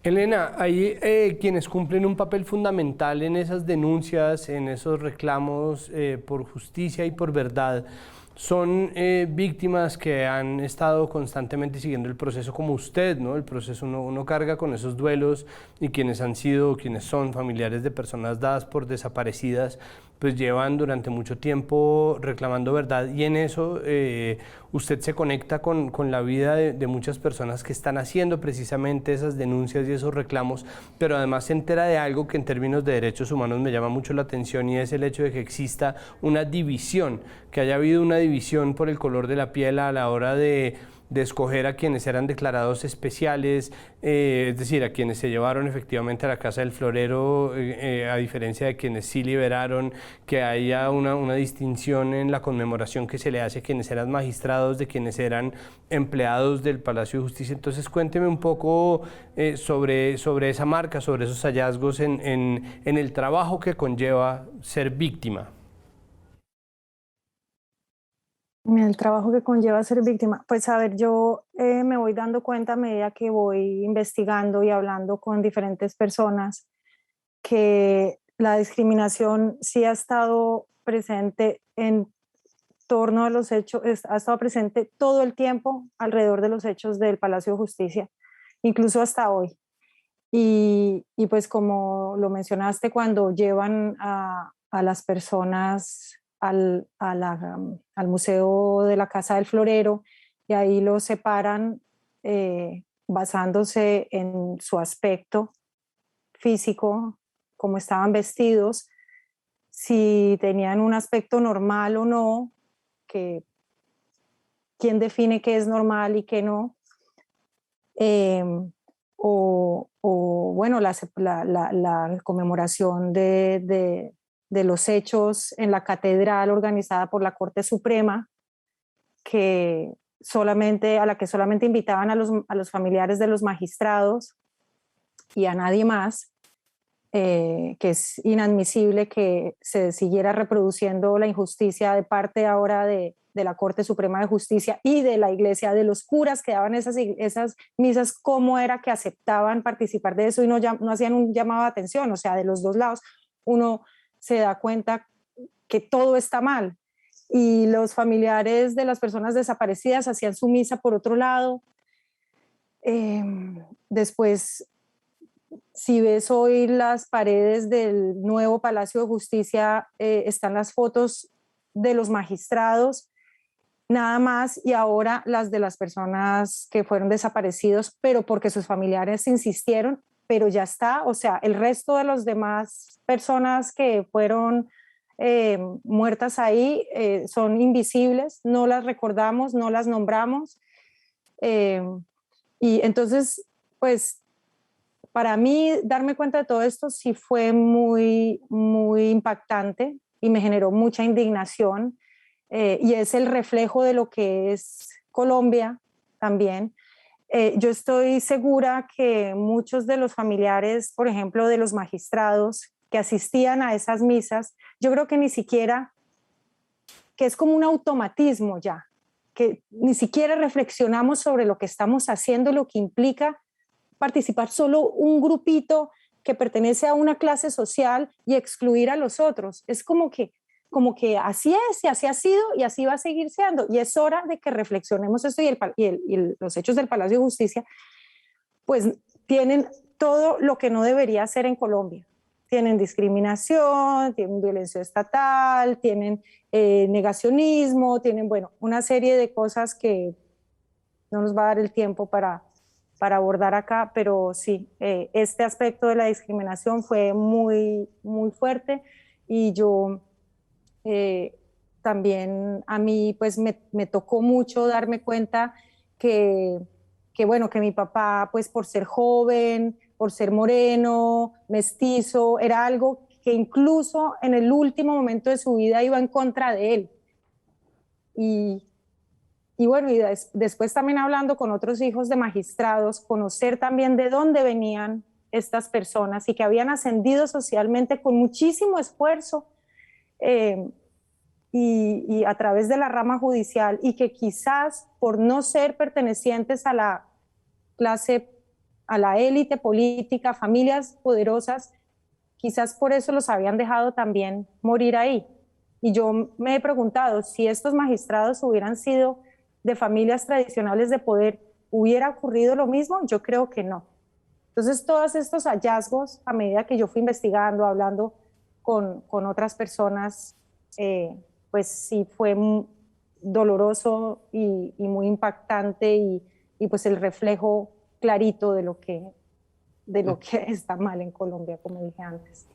Elena, hay quienes cumplen un papel fundamental en esas denuncias, en esos reclamos por justicia y por verdad. Son víctimas que han estado constantemente siguiendo el proceso como usted, ¿no? El proceso, uno carga con esos duelos, y quienes han sido, quienes son familiares de personas dadas por desaparecidas, pues llevan durante mucho tiempo reclamando verdad, y en eso usted se conecta con la vida de muchas personas que están haciendo precisamente esas denuncias y esos reclamos, pero además se entera de algo que en términos de derechos humanos me llama mucho la atención, y es el hecho de que exista una división, que haya habido una división por el color de la piel a la hora de escoger a quienes eran declarados especiales, es decir, a quienes se llevaron efectivamente a la Casa del Florero, a diferencia de quienes sí liberaron, que haya una distinción en la conmemoración que se le hace a quienes eran magistrados, de quienes eran empleados del Palacio de Justicia. Entonces cuénteme un poco sobre esa marca, sobre esos hallazgos en el trabajo que conlleva ser víctima. El trabajo que conlleva ser víctima. Pues a ver, yo me voy dando cuenta a medida que voy investigando y hablando con diferentes personas que la discriminación sí ha estado presente en torno a los hechos, ha estado presente todo el tiempo alrededor de los hechos del Palacio de Justicia, incluso hasta hoy. Y pues como lo mencionaste, cuando llevan a las personas al Museo de la Casa del Florero, y ahí los separan basándose en su aspecto físico, cómo estaban vestidos, si tenían un aspecto normal o no, que quién define qué es normal y qué no. Eh, bueno, la conmemoración de los hechos en la catedral organizada por la Corte Suprema, a la que solamente invitaban a los familiares de los magistrados y a nadie más, que es inadmisible que se siguiera reproduciendo la injusticia de parte ahora de la Corte Suprema de Justicia y de la Iglesia, de los curas que daban esas misas, cómo era que aceptaban participar de eso y no hacían un llamado de atención. O sea, de los dos lados uno se da cuenta que todo está mal. Y los familiares de las personas desaparecidas hacían su misa por otro lado. Después, si ves hoy las paredes del nuevo Palacio de Justicia, están las fotos de los magistrados, nada más, y ahora las de las personas que fueron desaparecidos, pero porque sus familiares insistieron, pero ya está. O sea, el resto de las demás personas que fueron muertas ahí son invisibles, no las recordamos, no las nombramos. Y entonces, pues, para mí darme cuenta de todo esto sí fue muy, muy impactante y me generó mucha indignación, y es el reflejo de lo que es Colombia también. Yo estoy segura que muchos de los familiares, por ejemplo, de los magistrados que asistían a esas misas, yo creo que ni siquiera, que es como un automatismo ya, que ni siquiera reflexionamos sobre lo que estamos haciendo, lo que implica participar solo un grupito que pertenece a una clase social y excluir a los otros. Es como que así es, y así ha sido, y así va a seguir siendo. Y es hora de que reflexionemos esto, y los hechos del Palacio de Justicia, pues tienen todo lo que no debería ser en Colombia. Tienen discriminación, tienen violencia estatal, tienen negacionismo, tienen, bueno, una serie de cosas que no nos va a dar el tiempo para abordar acá, pero sí, este aspecto de la discriminación fue muy, muy fuerte, y yo también a mí pues me tocó mucho darme cuenta que, bueno, que mi papá, pues por ser joven, por ser moreno, mestizo, era algo que incluso en el último momento de su vida iba en contra de él. Y, bueno, después también hablando con otros hijos de magistrados, conocer también de dónde venían estas personas y que habían ascendido socialmente con muchísimo esfuerzo, y a través de la rama judicial, y que quizás por no ser pertenecientes a la clase a la élite política, familias poderosas, quizás por eso los habían dejado también morir ahí. Y yo me he preguntado, si estos magistrados hubieran sido de familias tradicionales de poder, ¿hubiera ocurrido lo mismo? Yo creo que no. Entonces, todos estos hallazgos, a medida que yo fui investigando, hablando con otras personas, pues sí fue doloroso y muy impactante y pues el reflejo clarito de lo que está mal en Colombia, como dije antes.